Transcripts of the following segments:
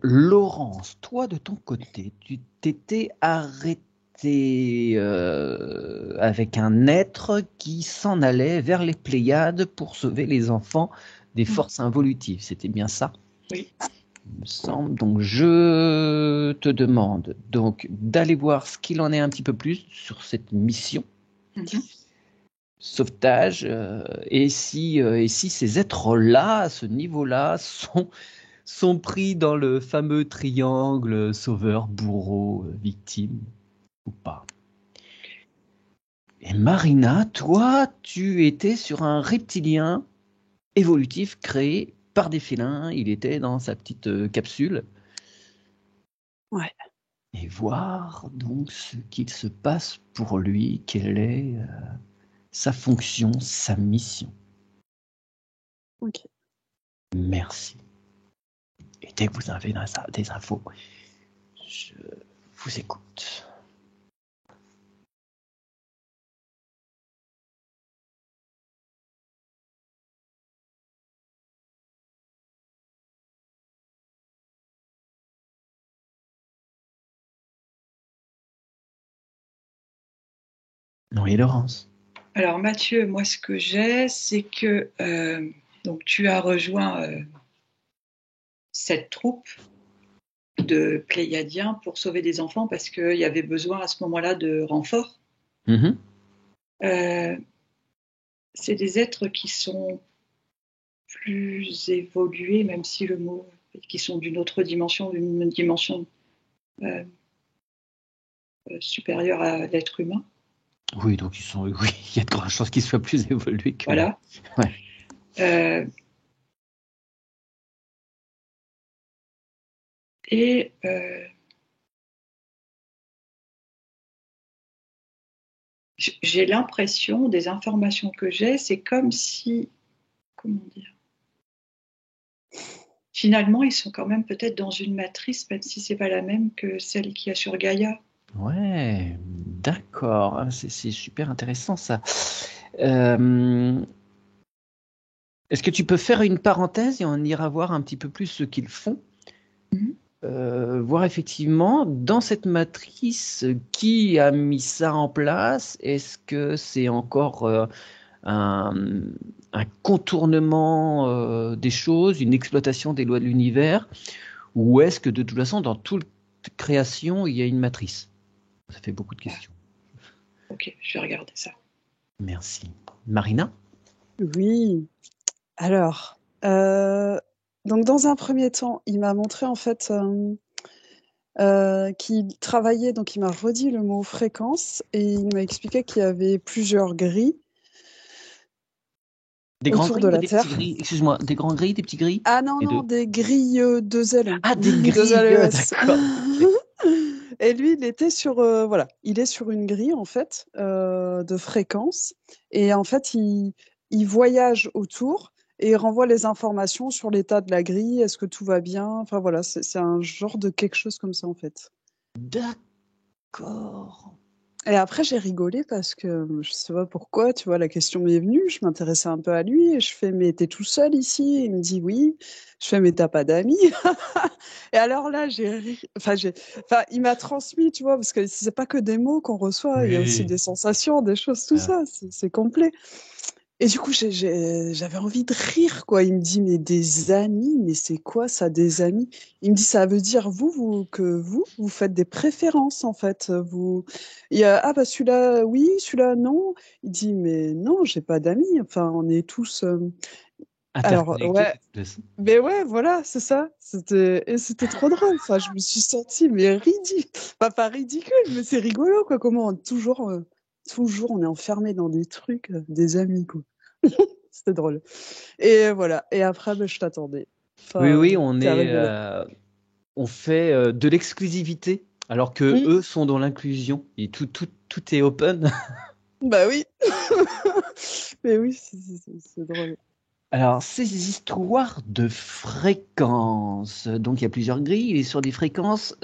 Laurence, toi de ton côté, tu t'étais arrêté avec un être qui s'en allait vers les Pléiades pour sauver les enfants des forces involutives. C'était bien ça? Oui. Il me semble. Donc je te demande donc d'aller voir ce qu'il en est un petit peu plus sur cette mission sauvetage et si ces êtres-là, à ce niveau-là, sont pris dans le fameux triangle sauveur, bourreau, victime ou pas. Et Marina, toi, tu étais sur un reptilien évolutif créé par des félins. Il était dans sa petite capsule. Ouais. Et voir donc ce qu'il se passe pour lui, quelle est sa fonction, sa mission. Ok. Merci. Et dès que vous avez des infos, je vous écoute. Oui, Laurence. Alors Mathieu, moi ce que j'ai, c'est que donc tu as rejoint cette troupe de Pléiadiens pour sauver des enfants parce qu'il y avait besoin à ce moment-là de renforts. Mm-hmm. C'est des êtres qui sont plus évolués, même si le mot, qui sont d'une autre dimension, d'une dimension supérieure à l'être humain. Oui, donc oui, il y a de grandes chances qu'ils soient plus évolués que. Voilà. Ouais. Et j'ai l'impression, des informations que j'ai, c'est comme si, comment dire, finalement, ils sont quand même peut-être dans une matrice, même si c'est pas la même que celle qu'il y a sur Gaïa. Ouais, d'accord. C'est super intéressant ça. Est-ce que tu peux faire une parenthèse et on ira voir un petit peu plus ce qu'ils font? Voir effectivement dans cette matrice qui a mis ça en place. Est-ce que c'est encore un, un contournement des choses, une exploitation des lois de l'univers, ou est-ce que de toute façon dans toute création il y a une matrice? Ça fait beaucoup de questions. Ok, je vais regarder ça. Merci. Marina? Oui. Alors, donc dans un premier temps, il m'a montré en fait qu'il travaillait, donc il m'a redit le mot fréquence et il m'a expliqué qu'il y avait plusieurs grilles Des grands autour grilles de ou la des petits Terre. grilles? Excuse-moi, des grands grilles, des petits grilles? Ah non, Les non, deux. des grilles 2L. Ah, des 2 grilles, LES. d'accord. Et lui, il était sur, voilà, il est sur une grille en fait de fréquence et en fait, il voyage autour et il renvoie les informations sur l'état de la grille, est-ce que tout va bien, enfin voilà, c'est un genre de quelque chose comme ça en fait. D'accord. Et après, j'ai rigolé parce que je sais pas pourquoi, tu vois, la question m'est venue, je m'intéressais un peu à lui et je fais, mais t'es tout seul ici? Et il me dit oui. Je fais, mais t'as pas d'amis? Et alors là, enfin, il m'a transmis, tu vois, parce que c'est pas que des mots qu'on reçoit, il y a aussi Oui. des sensations, des choses, tout ça, c'est complet. Et du coup, j'avais envie de rire, quoi. Il me dit, mais des amis, mais c'est quoi ça, des amis? Il me dit, ça veut dire que vous faites des préférences, en fait. Il y a, ah bah celui-là, oui, celui-là, non. Il dit, mais non, j'ai pas d'amis. Enfin, on est tous. Alors, Interconnectés, ouais, de toute façon. mais ouais, et c'était trop drôle. Enfin, je me suis sentie, mais ridicule. Enfin, pas ridicule, mais c'est rigolo, quoi. Toujours, on est enfermé dans des trucs, des amis, quoi. C'était drôle. Et voilà. Et après, ben, je t'attendais. Oui, Enfin, oui, c'est rigolo. on fait de l'exclusivité, alors que Mm. eux sont dans l'inclusion et tout est open. Bah oui. Mais oui, c'est drôle. Alors, ces histoires de fréquences, donc il y a plusieurs grilles, et sur des fréquences,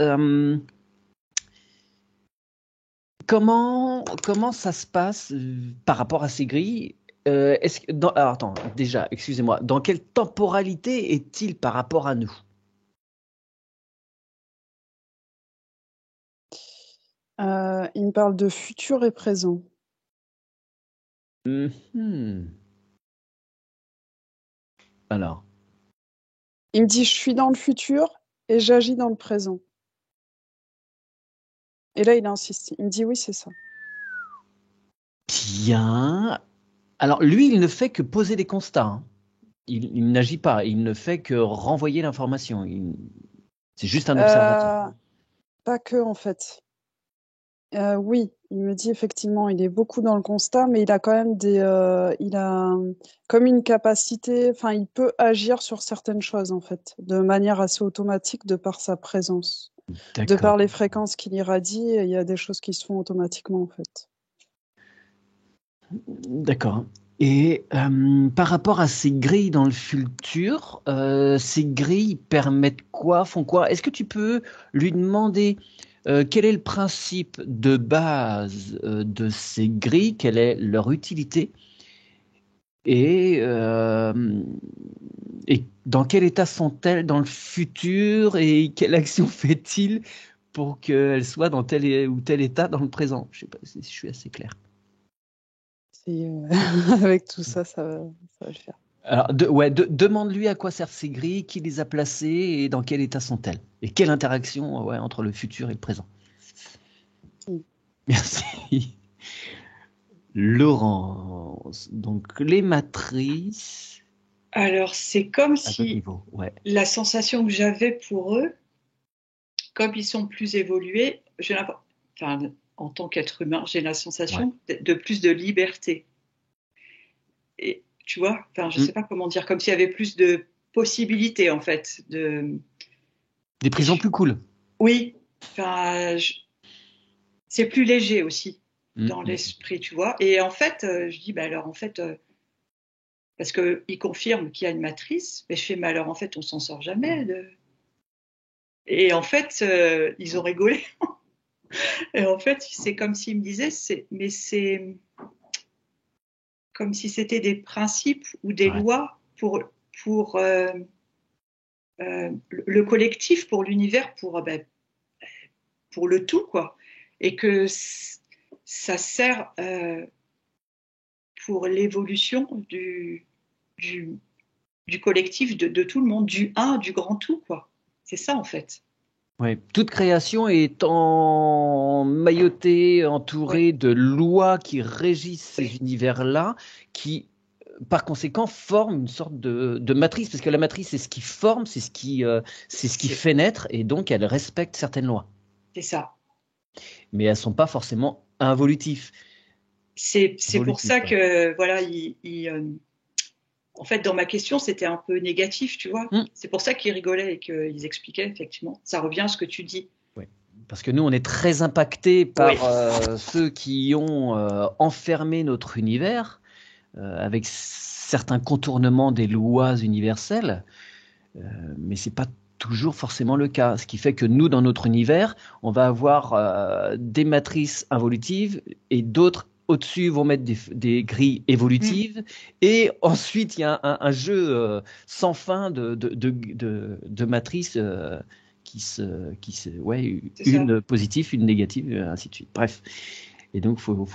comment ça se passe par rapport à ces grilles? Alors, attends, déjà, excusez-moi, dans quelle temporalité est-il par rapport à nous? Il me parle de futur et présent. Mhm. Alors, Il me dit, je suis dans le futur et j'agis dans le présent. Et là, il insiste. Il me dit, oui, c'est ça. bien. Alors, lui, il ne fait que poser des constats, hein. Il n'agit pas, il ne fait que renvoyer l'information. C'est juste un observateur. Pas que, en fait. Oui, il me dit effectivement, il est beaucoup dans le constat, mais il a quand même il a comme une capacité, enfin, il peut agir sur certaines choses, en fait, de manière assez automatique de par sa présence. De D'accord. par les fréquences qu'il irradie, il y a des choses qui se font automatiquement, en fait. D'accord. Et par rapport à ces grilles dans le futur, ces grilles permettent quoi, font quoi? Est-ce que tu peux lui demander quel est le principe de base de ces grilles, quelle est leur utilité et, et dans quel état sont-elles dans le futur et quelle action fait-il pour qu'elles soient dans tel ou tel état dans le présent? Je sais pas si je suis assez clair. Avec tout ça, ça va le faire. Alors, demande-lui à quoi servent ces grilles, qui les a placées et dans quel état sont-elles. Et quelle interaction entre le futur et le présent. Mm. Merci. Laurence. Donc, les matrices Alors, c'est comme à votre si niveau. Ouais. la sensation que j'avais pour eux, comme ils sont plus évolués, enfin, en tant qu'être humain, j'ai la sensation de plus de liberté. Et tu vois, enfin, je sais pas comment dire, comme s'il y avait plus de possibilités en fait. Des prisons plus cool. Oui, enfin, c'est plus léger aussi dans l'esprit, tu vois. Et en fait, je dis, bah alors en fait, parce qu'il confirme qu'il y a une matrice, mais je fais, mais alors en fait, on s'en sort jamais. Et en fait, ils ont rigolé. Et en fait, c'est comme s'ils me disaient, mais c'est comme si c'était des principes ou des lois pour le collectif, pour l'univers, pour le tout, quoi. Et que ça sert pour l'évolution du collectif, de tout le monde, du un, du grand tout, quoi. C'est ça, en fait. Ouais. Toute création est maillotée, entourée de lois qui régissent ces univers-là, qui, par conséquent, forment une sorte de matrice, parce que la matrice, c'est ce qui forme, c'est ce qui fait naître, et donc elle respecte certaines lois. C'est ça. Mais elles ne sont pas forcément involutives. C'est pour ça que, voilà, en fait, dans ma question, c'était un peu négatif, tu vois. C'est pour ça qu'ils rigolaient et qu'ils expliquaient, effectivement. Ça revient à ce que tu dis. Oui. Parce que nous, on est très impactés par ceux qui ont enfermé notre univers avec certains contournements des lois universelles, mais ce n'est pas toujours forcément le cas. Ce qui fait que nous, dans notre univers, on va avoir des matrices involutives et d'autres au-dessus vont mettre des grilles évolutives. Et ensuite, il y a un jeu sans fin de matrices une positive, une négative, ainsi de suite. Bref. Et donc, faut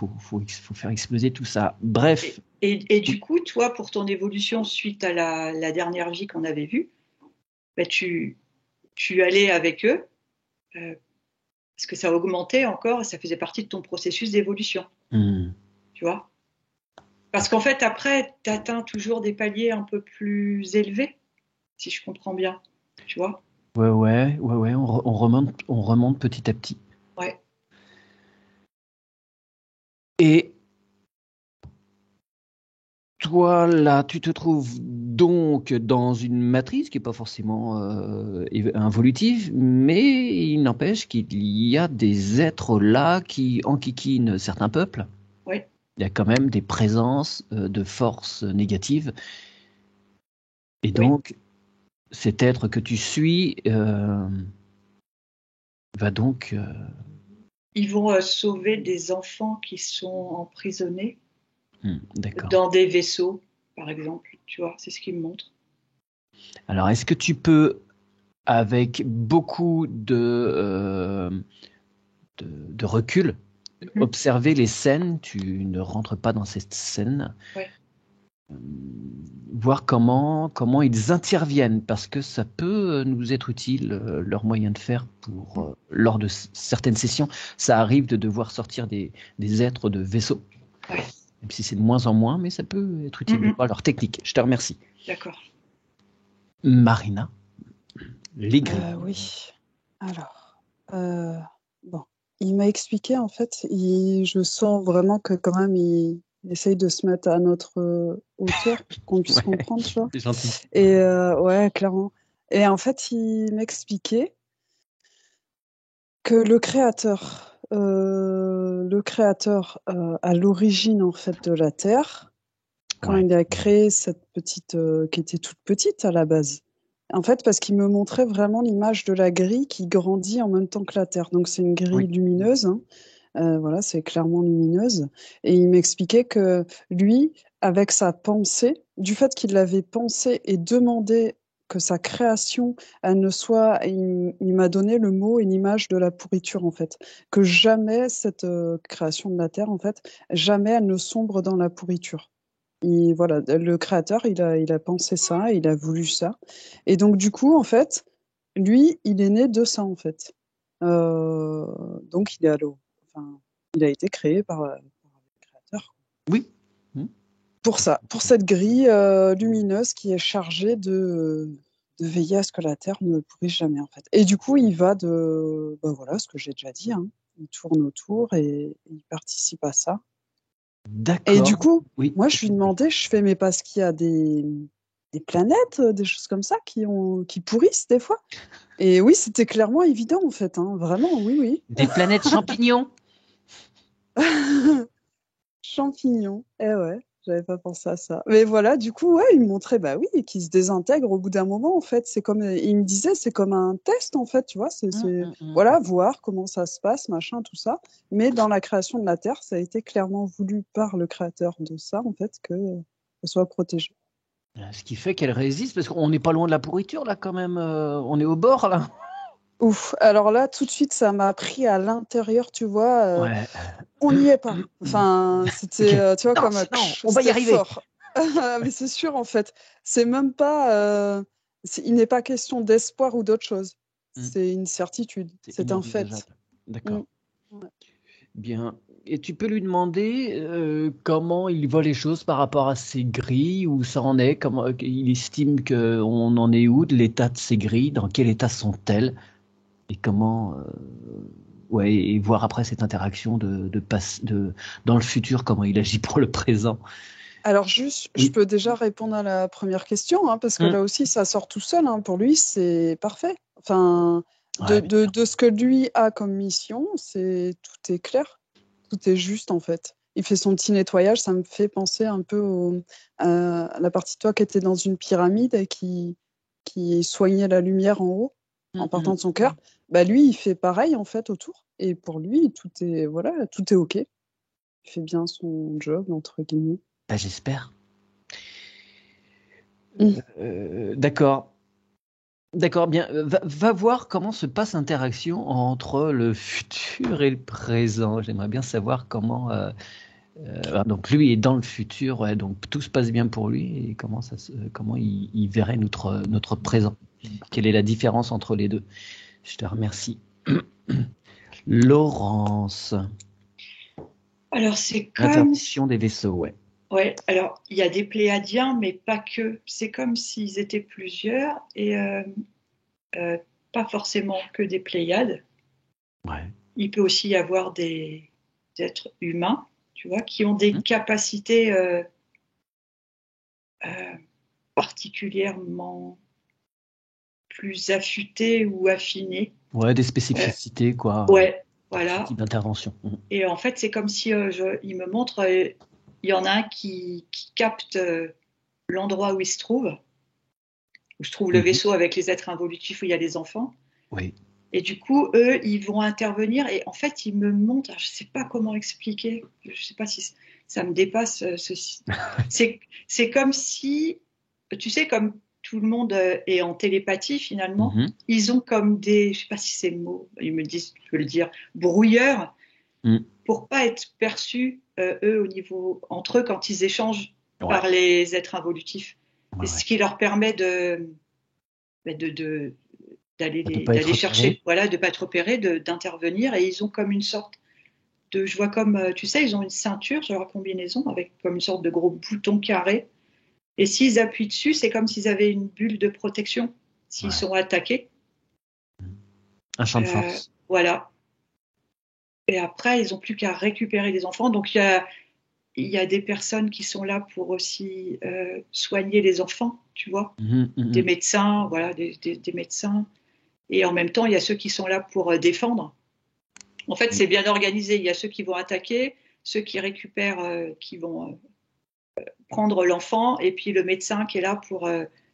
faire exploser tout ça. Bref. Et du coup, toi, pour ton évolution suite à la dernière vie qu'on avait vue, bah, tu allais avec eux parce que ça augmentait encore, ça faisait partie de ton processus d'évolution. Tu vois? Parce qu'en fait, après, tu atteins toujours des paliers un peu plus élevés, si je comprends bien. Tu vois? Ouais, on remonte petit à petit. Ouais. Et toi, là, tu te trouves donc dans une matrice qui n'est pas forcément involutive, mais il n'empêche qu'il y a des êtres là qui enquiquinent certains peuples. Oui. Il y a quand même des présences de forces négatives. Et donc, cet être que tu suis va donc... Ils vont sauver des enfants qui sont emprisonnés d'accord. dans des vaisseaux, par exemple. Tu vois, c'est ce qu'ils me montrent. Alors, est-ce que tu peux, avec beaucoup de recul, observer les scènes, tu ne rentres pas dans cette scène, voir comment ils interviennent, parce que ça peut nous être utile, leur moyen de faire pour lors de certaines sessions. Ça arrive de devoir sortir des êtres de vaisseaux, même si c'est de moins en moins, mais ça peut être utile de voir leur technique. Je te remercie. D'accord. Marina, les grilles. Oui. Alors, bon, il m'a expliqué, en fait, je sens vraiment que quand même, il essaye de se mettre à notre hauteur pour qu'on puisse comprendre, tu vois. C'est gentil. Et ouais, clairement. Et en fait, il m'expliquait que le créateur, à l'origine, en fait, de la Terre, quand il a créé cette petite, qui était toute petite à la base. En fait, parce qu'il me montrait vraiment l'image de la grille qui grandit en même temps que la Terre. Donc, c'est une grille lumineuse. Hein. Voilà, c'est clairement lumineuse. Et il m'expliquait que lui, avec sa pensée, du fait qu'il l'avait pensé et demandé que sa création, elle ne soit, il m'a donné le mot et l'image de la pourriture, en fait. Que jamais cette création de la Terre, en fait, jamais elle ne sombre dans la pourriture. Voilà, le créateur, il a pensé ça, il a voulu ça. Et donc, du coup, en fait, lui, il est né de ça, en fait. Donc, il a été créé par le créateur. Oui. Pour ça, pour cette grille lumineuse qui est chargée de veiller à ce que la Terre ne pourrisse jamais, en fait. Et du coup, il va voilà, ce que j'ai déjà dit, hein. Il tourne autour et il participe à ça. D'accord. Et du coup, oui. moi, je lui demandais, mais parce qu'il y a des planètes, des choses comme ça qui pourrissent des fois. Et oui, c'était clairement évident, en fait, hein. Vraiment, oui. Des planètes champignons. Champignons, eh ouais, j'avais pas pensé à ça. Mais voilà, du coup, ouais, il me montrait, bah oui, qu'ils se désintègrent au bout d'un moment, en fait. Il me disait, c'est comme un test, en fait, tu vois, voilà, voir comment ça se passe, machin, tout ça. Mais dans la création de la Terre, ça a été clairement voulu par le créateur de ça, en fait, que ça soit protégé. Ce qui fait qu'elle résiste, parce qu'on n'est pas loin de la pourriture, là, quand même. On est au bord, là. Ouf, alors là, tout de suite, ça m'a pris à l'intérieur, tu vois. On n'y est pas. Enfin, c'était, tu vois, non, comme on va y c'était arriver. fort. Mais c'est sûr, en fait. C'est même pas. Il n'est pas question d'espoir ou d'autre chose. C'est une certitude. C'est un fait. D'accord. Ouais. Bien. Et tu peux lui demander comment il voit les choses par rapport à ces grilles, où ça en est, comment il estime qu'on en est où de l'état de ces grilles, dans quel état sont-elles, et comment, et voir après cette interaction dans le futur, comment il agit pour le présent. Alors juste, je peux déjà répondre à la première question, hein, parce que là aussi, ça sort tout seul. Hein. Pour lui, c'est parfait. Enfin, de ce que lui a comme mission, tout est clair, tout est juste en fait. Il fait son petit nettoyage, ça me fait penser un peu à la partie de toi qui était dans une pyramide et qui soignait la lumière en haut en partant de son cœur. Bah lui, il fait pareil en fait autour. Et pour lui, tout est ok. Il fait bien son job entre guillemets. Bah, j'espère. D'accord. D'accord, bien. Va voir comment se passe l'interaction entre le futur et le présent. J'aimerais bien savoir comment. Donc lui est dans le futur, ouais, donc tout se passe bien pour lui, et comment il verrait notre présent. Quelle est la différence entre les deux? Je te remercie. Laurence. Alors c'est comme Interdiction des vaisseaux, ouais. Ouais, alors il y a des Pléiadiens, mais pas que. C'est comme s'ils étaient plusieurs et pas forcément que des Pléiades. Ouais. Il peut aussi y avoir des êtres humains, tu vois, qui ont des capacités particulièrement plus affûtées ou affinées. Ouais, des spécificités, quoi. Ouais, voilà. Type d'intervention. Et en fait, c'est comme si il me montre, il y en a un qui capte l'endroit où il se trouve, où se trouve le vaisseau avec les êtres involutifs où il y a les enfants. Oui. Et du coup, eux, ils vont intervenir et en fait, ils me montrent, je ne sais pas comment expliquer, je ne sais pas si ça me dépasse ceci. C'est comme si, tu sais, comme tout le monde est en télépathie finalement, Mhm. ils ont comme des, je sais pas si c'est le mot, ils me disent, je peux le dire, brouilleurs, Mm. pour pas être perçus, eux, au niveau, entre eux, quand ils échangent Ouais, par les êtres involutifs. ouais, Et ouais. ce qui leur permet De pas être d'aller repéré. chercher, voilà, de pas être repérés, d'intervenir. Et ils ont comme une sorte de, je vois comme, tu sais, ils ont une ceinture sur leur combinaison avec comme une sorte de gros bouton carré. Et s'ils appuient dessus, c'est comme s'ils avaient une bulle de protection s'ils Ouais. sont attaqués. Un champ de force. Voilà. Et après, ils n'ont plus qu'à récupérer des enfants. Donc, il y a des personnes qui sont là pour aussi soigner les enfants, tu vois, Mhm, des mhm. médecins, voilà, des médecins. Et en même temps, il y a ceux qui sont là pour défendre. En fait, c'est bien organisé. Il y a ceux qui vont attaquer, ceux qui récupèrent, qui vont prendre l'enfant, et puis le médecin qui est là pour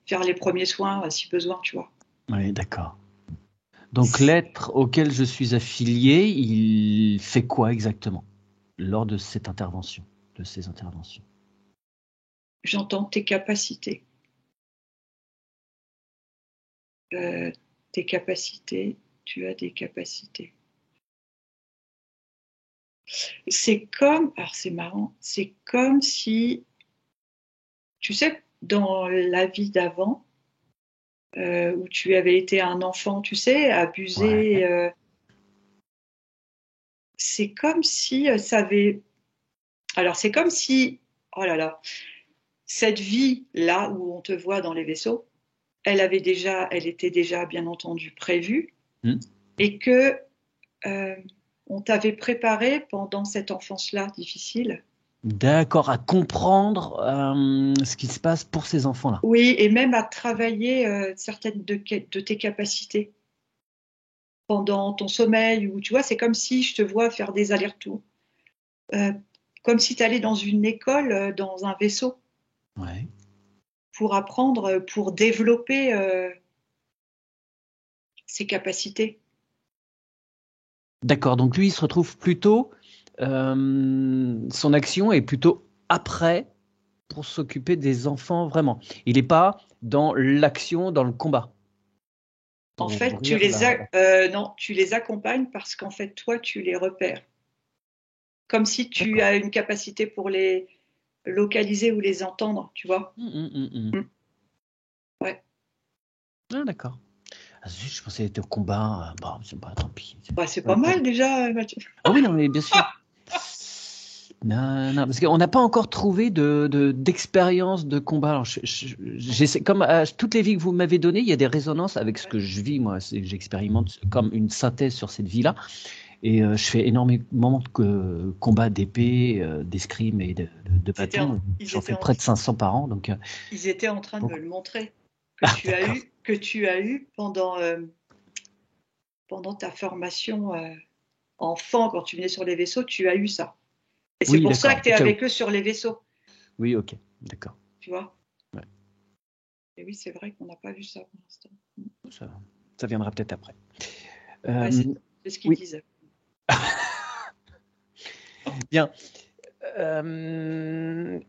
faire les premiers soins si besoin, tu vois. Oui, d'accord. Donc l'être auquel je suis affilié, il fait quoi exactement lors de cette intervention, de ces interventions? J'entends tes capacités. Euh, tes capacités, tu as des capacités. C'est comme, alors c'est marrant, c'est comme si, tu sais, dans la vie d'avant, où tu avais été un enfant, tu sais, abusé, Ouais. c'est comme si ça avait. Alors c'est comme si, oh là là, cette vie-là où on te voit dans les vaisseaux, elle était déjà bien entendu prévue, Hmm. et que euh, on t'avait préparé pendant cette enfance-là difficile. D'accord, à comprendre ce qui se passe pour ces enfants-là. Oui, et même à travailler certaines de tes capacités pendant ton sommeil, ou tu vois, c'est comme si je te vois faire des allers-retours, Euh, comme si tu allais dans une école, dans un vaisseau, Ouais. pour apprendre, pour développer ses capacités. D'accord, donc lui, il se retrouve plutôt, son action est plutôt après pour s'occuper des enfants vraiment. Il n'est pas dans l'action, dans le combat, En pour fait, ouvrir la... non, tu les accompagnes parce qu'en fait, toi, tu les repères. Comme si tu D'accord. as une capacité pour les localiser ou les entendre, tu vois. Mm. Ouais. Ah, d'accord. Ah, zut, je pensais être au combat. Bon, c'est pas, tant pis. Bah, c'est pas mal déjà, Mathieu. Ah oui, non, mais bien sûr. Non, non, parce qu'on n'a pas encore trouvé d'expérience de combat. Alors, j'essaie, comme à toutes les vies que vous m'avez données, il y a des résonances avec ce que je vis, moi. J'expérimente comme une synthèse sur cette vie-là. Et je fais énormément de combats d'épée, d'escrime et de bâton. J'en fais près de 500 par an. Donc, Ils étaient en train de me beaucoup. le montrer Ah, d'accord. que tu as eu pendant ta formation enfant, quand tu venais sur les vaisseaux, tu as eu ça. Et c'est Oui, pour ça d'accord. que tu Au es cas où. avec eux sur les vaisseaux, Oui, ok. D'accord. tu vois. Ouais. Et oui, c'est vrai qu'on n'a pas vu ça pour l'instant. Ça, ça viendra peut-être après. Ouais, Euh, c'est ce qu'ils oui, disent. bien. Euh,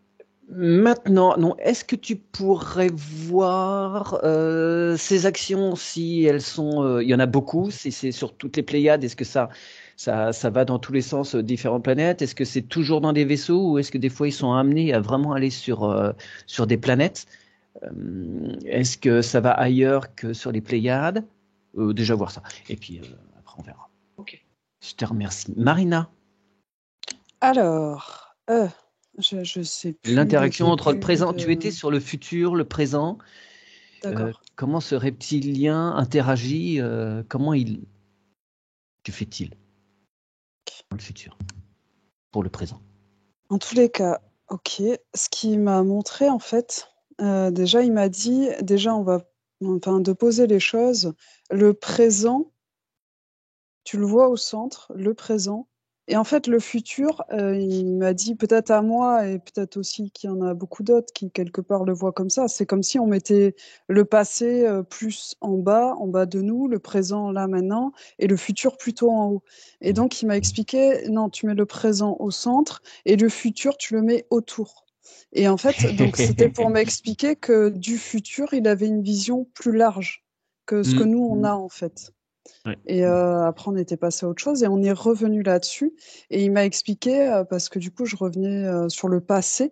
Maintenant, non, est-ce que tu pourrais voir ces actions si elles sont, il y en a beaucoup, si c'est sur toutes les Pléiades, est-ce que ça va dans tous les sens, différentes planètes? Est-ce que c'est toujours dans des vaisseaux ou est-ce que des fois ils sont amenés à vraiment aller sur des planètes? Est-ce que ça va ailleurs que sur les Pléiades? Déjà voir ça. Et puis après on verra. Ok. Je te remercie. Marina, Alors, je sais plus le l'interaction entre le début présent, tu étais de. sur le futur, le présent. D'accord. Comment ce reptilien interagit, comment que fait-il dans le futur, pour le présent? En tous les cas, ok. Ce qu'il m'a montré, en fait, déjà, il m'a dit, déjà, enfin, de poser les choses. Le présent, tu le vois au centre, le présent. Et en fait, le futur, il m'a dit peut-être à moi et peut-être aussi qu'il y en a beaucoup d'autres qui, quelque part, le voient comme ça. C'est comme si on mettait le passé plus en bas de nous, le présent là maintenant, et le futur plutôt en haut. Et donc, il m'a expliqué, non, tu mets le présent au centre et le futur, tu le mets autour. Et en fait, donc c'était pour m'expliquer que du futur, il avait une vision plus large que ce que nous, on a en fait. Ouais. Et après, on était passé à autre chose et on est revenu là-dessus. Et il m'a expliqué, parce que du coup, je revenais sur le passé.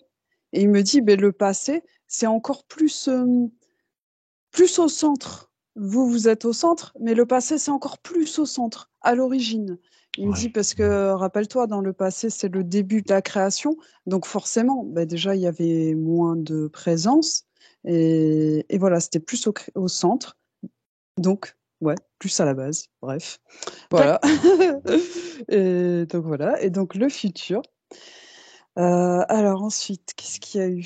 Et il me dit, ben, le passé, c'est encore plus au centre. Vous êtes au centre, mais le passé, c'est encore plus au centre, à l'origine. Il me dit, parce que rappelle-toi, dans le passé, c'est le début de la création. Donc forcément, ben déjà, il y avait moins de présence. Et voilà, c'était plus au centre. Donc, ouais, plus à la base. Bref. Voilà. Et donc voilà. Et donc le futur. Alors ensuite, qu'est-ce qu'il y a eu?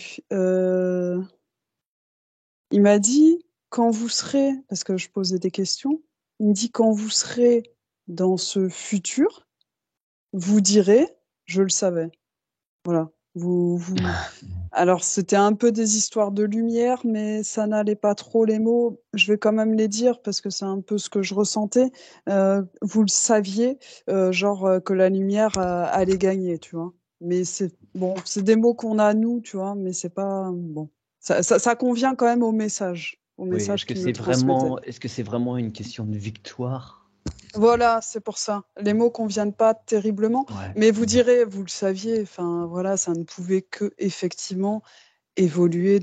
Il m'a dit, quand vous serez, parce que je posais des questions, il me dit, quand vous serez dans ce futur, vous direz, je le savais. Voilà. Alors, c'était un peu des histoires de lumière, mais ça n'allait pas trop les mots. Je vais quand même les dire parce que c'est un peu ce que je ressentais. Vous le saviez, que la lumière allait gagner, tu vois. Mais c'est bon, c'est des mots qu'on a nous, tu vois, mais c'est pas bon. Ça convient quand même au Oui, message qu'il me transmettait. est-ce que c'est vraiment une question de victoire? Voilà, c'est pour ça. Les mots conviennent pas terriblement, Ouais. mais vous direz, vous le saviez. Enfin, voilà, ça ne pouvait que effectivement évoluer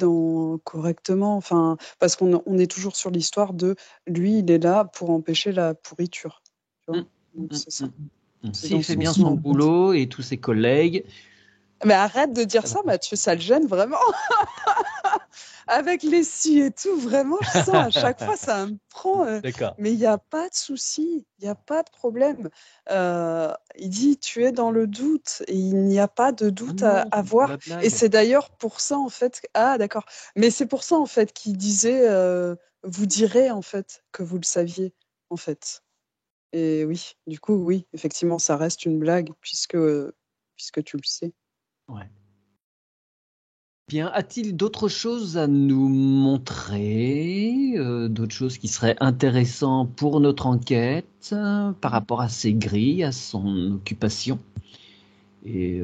correctement. Enfin, parce qu'on est toujours sur l'histoire de lui, il est là pour empêcher la pourriture. Tu vois. Donc c'est ça. C'est dans S'il ce fait bien sens-là, son en fait. boulot et tous ses collègues, Mais arrête de dire ça va ça, passer. Mathieu, ça le gêne vraiment. Avec les si et tout, vraiment, je sens à chaque fois, ça me prend. D'accord. Mais il n'y a pas de souci, il n'y a pas de problème. Il dit, tu es dans le doute et il n'y a pas de Ah doute à non, avoir. la Et blague. c'est d'ailleurs pour ça, en fait. Ah, d'accord. Mais c'est pour ça, en fait, qu'il disait, vous direz, en fait, que vous le saviez, en fait. Et oui, du coup, oui, effectivement, ça reste une blague puisque tu le sais. Ouais. Bien, a-t-il d'autres choses à nous montrer, d'autres choses qui seraient intéressantes pour notre enquête par rapport à ses grilles, à son occupation? Et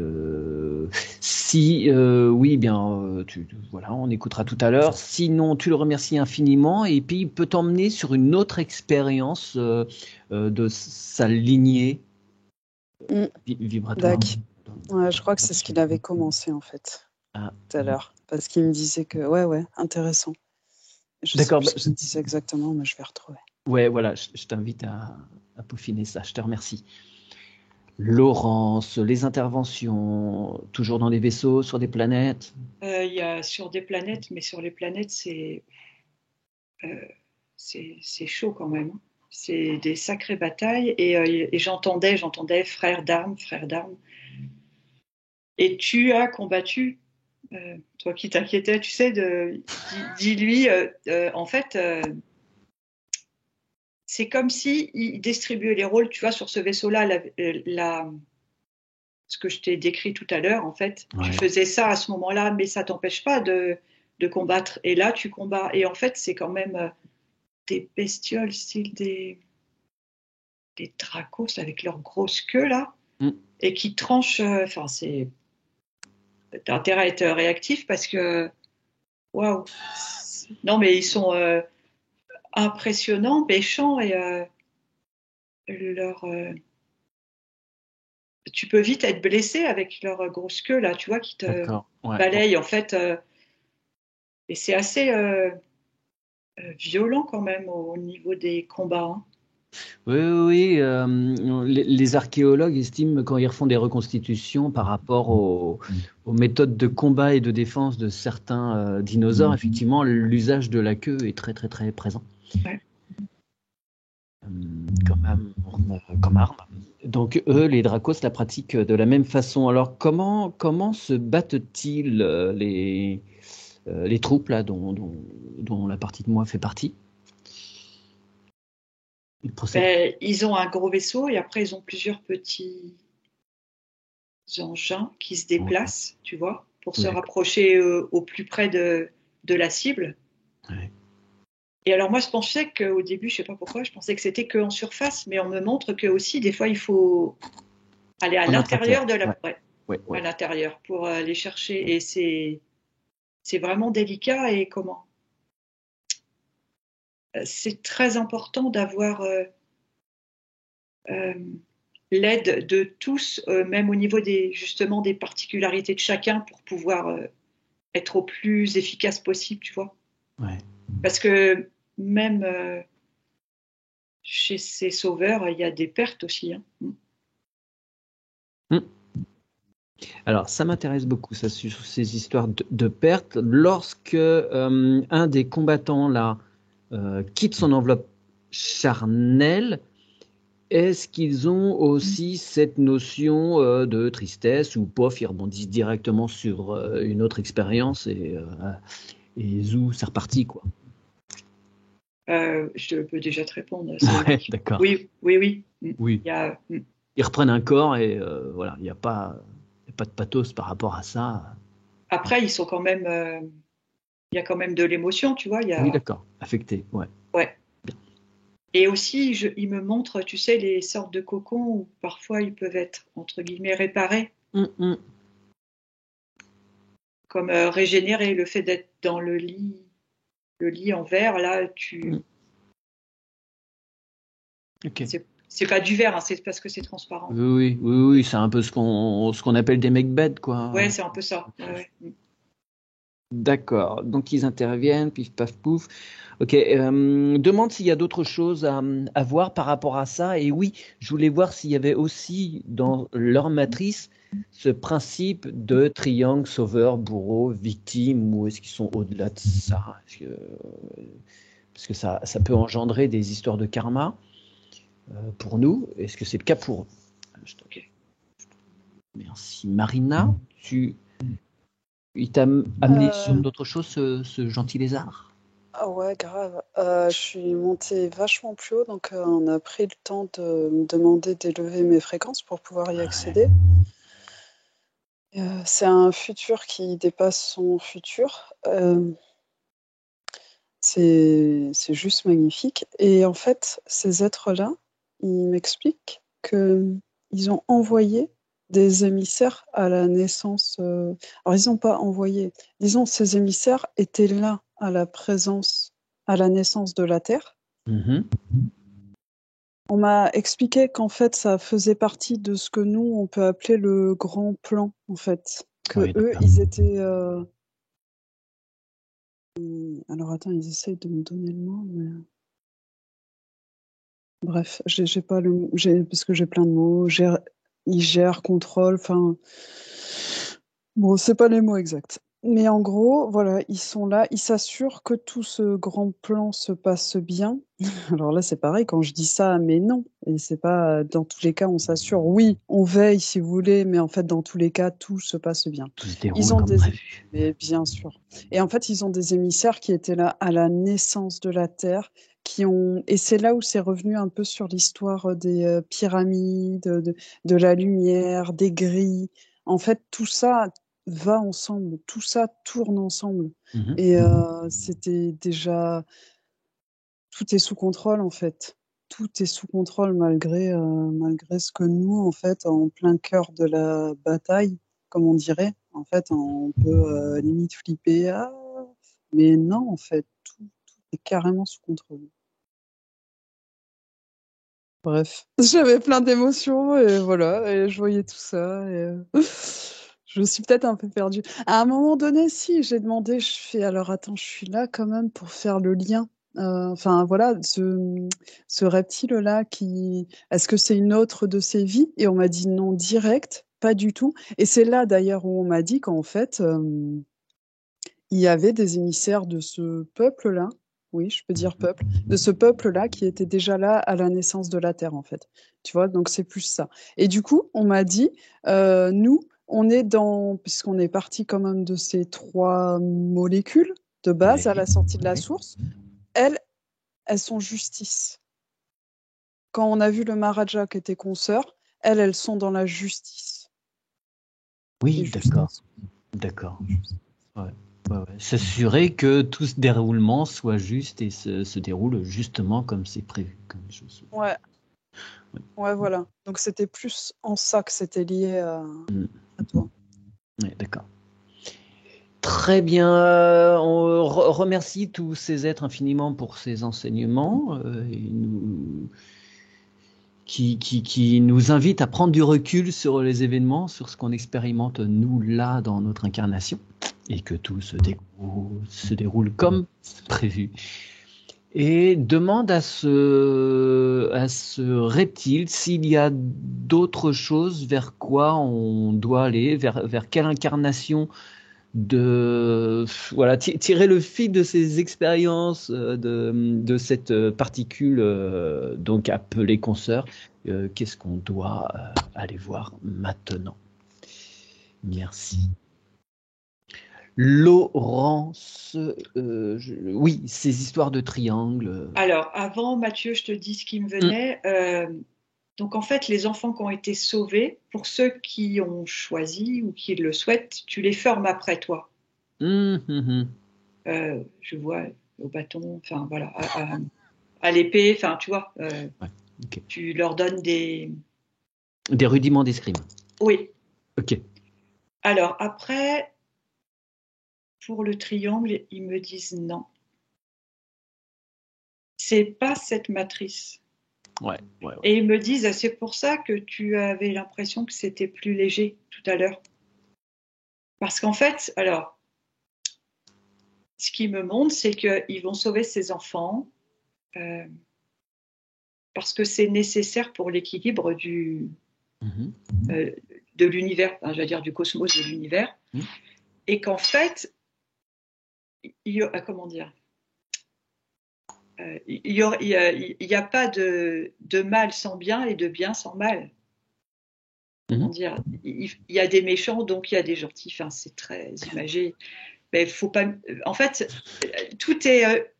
si oui, bien, voilà, on écoutera tout à l'heure. Sinon, tu le remercies infiniment et puis il peut t'emmener sur une autre expérience de sa lignée Mm, vibratoire. Dac. Ouais, je crois que c'est ce qu'il avait commencé, en fait, Ah, tout à l'heure. Parce qu'il me disait que, ouais, intéressant. Je sais d'accord. plus ce qu'il disait exactement, mais je vais retrouver. Ouais, voilà, je t'invite à peaufiner ça. Je te remercie. Laurence, les interventions, toujours dans des vaisseaux, sur des planètes? Il y a sur des planètes, mais sur les planètes, c'est chaud quand même. C'est des sacrées batailles. Et j'entendais frère d'armes, frère d'armes. Et tu as combattu, toi qui t'inquiétais, tu sais, dis-lui, en fait, c'est comme si il distribuait les rôles, tu vois, sur ce vaisseau-là, ce que je t'ai décrit tout à l'heure, en fait, tu Ouais. faisais ça à ce moment-là, mais ça t'empêche pas de combattre. Et là, tu combats. Et en fait, c'est quand même des bestioles, style des dracos avec leur grosse queue, là, Mm. et qui tranchent. Enfin, t'as intérêt à être réactif parce que, waouh. Non, mais ils sont impressionnants, méchants, et leur, tu peux vite être blessé avec leur grosse queue, là, tu vois, qui te D'accord. Ouais. balaye, en fait. Et c'est assez violent quand même au niveau des combats, hein. Oui, oui, oui, les archéologues estiment quand ils refont des reconstitutions par rapport aux méthodes de combat et de défense de certains dinosaures, effectivement, l'usage de la queue est très, très, très présent Ouais. comme arme. Donc, eux, les Dracos la pratiquent de la même façon. Alors, comment se battent-ils les troupes là, dont la partie de moi fait partie? Ils procèdent. Ben, ils ont un gros vaisseau et après ils ont plusieurs petits engins qui se déplacent, tu vois, pour se Ouais. rapprocher au plus près de la cible. Ouais. Et alors moi je pensais qu'au début, je sais pas pourquoi, je pensais que c'était qu'en surface, mais on me montre que aussi des fois il faut aller à En intraterre. l'intérieur de la. Ouais. Ouais. Ouais, à ouais. l'intérieur pour les chercher. Et c'est vraiment délicat. Et comment c'est très important d'avoir euh, l'aide de tous, même au niveau justement des particularités de chacun pour pouvoir être au plus efficace possible, tu vois. Ouais. Parce que même chez ces sauveurs, il y a des pertes aussi. Hein. Hmm. Alors, ça m'intéresse beaucoup, ça, sur ces histoires de perte. Lorsque un des combattants là quitte son enveloppe charnelle, est-ce qu'ils ont aussi cette notion de tristesse ou pof, ils rebondissent directement sur une autre expérience et zou, c'est reparti quoi. Je peux déjà te répondre. C'est Ouais, oui. d'accord. Oui, oui, oui. Oui. Il y a, Ils reprennent un corps et voilà, il n'y a pas de pathos par rapport à ça. Après, ils sont quand même. Il y a quand même de l'émotion, tu vois. Il y Oui, a, d'accord. Affecté, ouais. ouais. Et aussi, ils me montrent, tu sais, les sortes de cocons où parfois ils peuvent être entre guillemets réparés, comme régénérés. Le fait d'être dans le lit en verre, là, Ok. c'est pas du verre, hein, c'est parce que c'est transparent. Oui, c'est un peu ce qu'on appelle des make beds, quoi. Ouais, c'est un peu ça. Ouais, ouais. D'accord. Donc ils interviennent, pif paf pouf. Ok. Demande s'il y a d'autres choses à voir par rapport à ça. Et oui, je voulais voir s'il y avait aussi dans leur matrice ce principe de triangle sauveur, bourreau, victime, ou est-ce qu'ils sont au-delà de ça? Parce que ça peut engendrer des histoires de karma pour nous. Est-ce que c'est le cas pour eux? Ok. Merci. Marina, il t'a amené sur d'autres choses, ce gentil lézard? Ah ouais, grave. Je suis montée vachement plus haut, donc on a pris le temps de me demander d'élever mes fréquences pour pouvoir y accéder. C'est un futur qui dépasse son futur. C'est juste magnifique. Et en fait, ces êtres-là, ils m'expliquent qu'ils ont envoyé des émissaires à la naissance. Alors, ils n'ont pas envoyé. Disons, ces émissaires étaient là à la présence, à la naissance de la Terre. Mhm. On m'a expliqué qu'en fait, ça faisait partie de ce que nous, on peut appeler le grand plan, en fait. Que Oui, eux, d'accord. ils étaient... Alors attends, ils essayent de me donner le mot, mais... Bref, j'ai pas parce que j'ai plein de mots. Ils gèrent, contrôlent, enfin... Bon, c'est pas les mots exacts. Mais en gros, voilà, ils sont là, ils s'assurent que tout ce grand plan se passe bien. Alors là, c'est pareil quand je dis ça, mais non. Et c'est pas dans tous les cas, on s'assure. Oui, on veille si vous voulez, mais en fait, dans tous les cas, tout se passe bien. Tout se Ils déroule ont comme des, prévu. mais bien sûr. Et en fait, ils ont des émissaires qui étaient là à la naissance de la Terre, et c'est là où c'est revenu un peu sur l'histoire des pyramides, de la lumière, des grilles. En fait, tout ça va ensemble, tout ça tourne ensemble. Mhm. Et c'était déjà, tout est sous contrôle en fait. Tout est sous contrôle malgré ce que nous, en fait, en plein cœur de la bataille, comme on dirait, en fait, on peut limite flipper. Ah, mais non, en fait, tout est carrément sous contrôle. Bref, j'avais plein d'émotions et voilà, et je voyais tout ça. Et, je me suis peut-être un peu perdue. À un moment donné, si, j'ai demandé, je fais alors attends, je suis là quand même pour faire le lien. Enfin voilà, ce reptile-là, est-ce que c'est une autre de ses vies? Et on m'a dit non, direct, pas du tout. Et c'est là d'ailleurs où on m'a dit qu'en fait, il y avait des émissaires de ce peuple-là, oui, je peux dire peuple, de ce peuple-là qui était déjà là à la naissance de la Terre, en fait. Tu vois, donc c'est plus ça. Et du coup, on m'a dit, nous, on est puisqu'on est parti quand même de ces trois molécules de base à Ouais, la sortie de la ouais. source, elles, elles sont justice. Quand on a vu le Maharaja qui était consoeur, elles sont dans la justice. Et Oui, d'accord. justesse. D'accord. Ouais, ouais. S'assurer que tout ce déroulement soit juste et se déroule justement comme c'est prévu. Ouais, Ouais. ouais, voilà. Donc c'était plus en ça que c'était lié à... Mm. À toi. Ouais, d'accord. Très bien. On remercie tous ces êtres infiniment pour ces enseignements qui nous invitent à prendre du recul sur les événements, sur ce qu'on expérimente nous là dans notre incarnation, et que tout se déroule comme prévu. Et demande à ce reptile s'il y a d'autres choses vers quoi on doit aller, vers quelle incarnation voilà, tirer le fil de ces expériences de cette particule donc appelée consoeur. Qu'est-ce qu'on doit aller voir maintenant? Merci. Laurence, oui, ces histoires de triangles. Alors, avant, Mathieu, je te dis ce qui me venait. Donc, en fait, les enfants qui ont été sauvés, pour ceux qui ont choisi ou qui le souhaitent, tu les formes après toi. Je vois au bâton, enfin voilà, à l'épée, enfin tu vois, Ouais, ok. tu leur donnes des rudiments d'escrime. Oui. Ok. Alors après, pour le triangle, ils me disent non. C'est pas cette matrice. Ouais. Et ils me disent, c'est pour ça que tu avais l'impression que c'était plus léger tout à l'heure. Parce qu'en fait, alors, ce qui me montre, c'est qu'ils vont sauver ces enfants parce que c'est nécessaire pour l'équilibre de l'univers, enfin, j'allais dire du cosmos de l'univers, et qu'en fait, comment dire, il y a pas de mal sans bien et de bien sans mal. Comment dire, il y a des méchants, donc il y a des gentils. Enfin, c'est très imagé. Mais faut pas. En fait, tout est.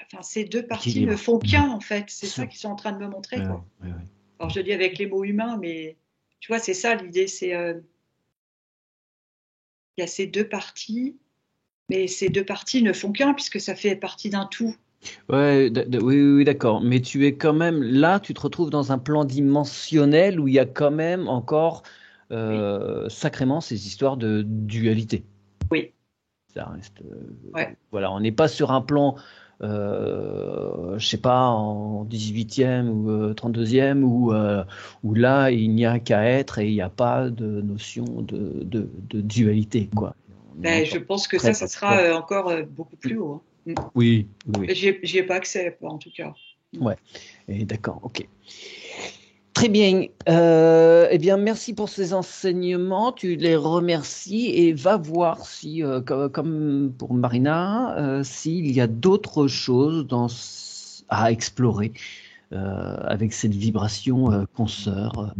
Enfin, ces deux parties ne font qu'un, en fait. C'est ça qu'ils sont en train de me montrer, quoi. Ouais. Alors, je dis avec les mots humains, mais tu vois, c'est ça l'idée. C'est il y a ces deux parties, mais ces deux parties ne font qu'un puisque ça fait partie d'un tout. Ouais, oui, d'accord. Mais tu es quand même là, tu te retrouves dans un plan dimensionnel où il y a quand même encore sacrément ces histoires de dualité. Oui. Ça reste. Ouais. Voilà, on n'est pas sur un plan, je sais pas, en 18e ou 32e où là il n'y a qu'à être et il n'y a pas de notion de dualité, quoi. Ben, je pense que ça sera encore beaucoup plus haut. Hein. Oui. J'y ai pas accès, en tout cas. Ouais, et d'accord, ok. Très bien. Eh bien, merci pour ces enseignements. Tu les remercies et va voir si, comme pour Marina, s'il y a d'autres choses à explorer avec cette vibration consoeur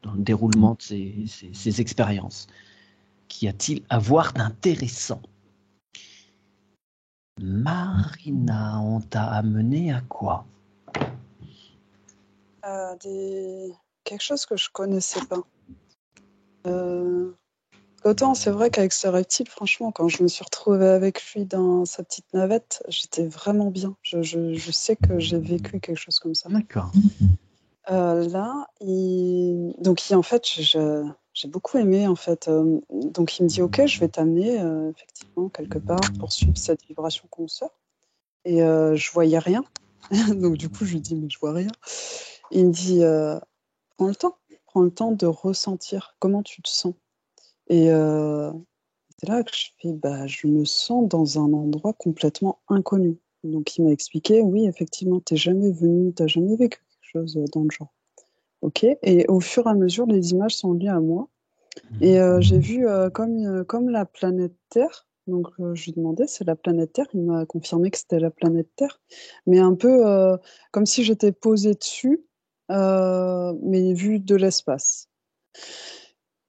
dans le déroulement de ces expériences. Qu'y a-t-il à voir d'intéressant? Marina, on t'a amené à quoi? Quelque chose que je connaissais pas. Autant c'est vrai qu'avec ce reptile, franchement, quand je me suis retrouvée avec lui dans sa petite navette, j'étais vraiment bien. Je sais que j'ai vécu quelque chose comme ça. D'accord. Là, en fait, j'ai beaucoup aimé en fait. Donc il me dit ok, je vais t'amener effectivement quelque part pour suivre cette vibration consoeur. Et je voyais rien. Donc du coup, je lui dis mais je vois rien. Et il me dit prends le temps de ressentir comment tu te sens. Et c'est là que je fais je me sens dans un endroit complètement inconnu. Donc il m'a expliqué oui effectivement t'es jamais venu, t'as jamais vécu quelque chose dans le genre. Ok. Et au fur et à mesure, les images sont liées à moi. Et j'ai vu comme la planète Terre. Donc je lui demandais, c'est la planète Terre. Il m'a confirmé que c'était la planète Terre, mais un peu comme si j'étais posée dessus, mais vue de l'espace.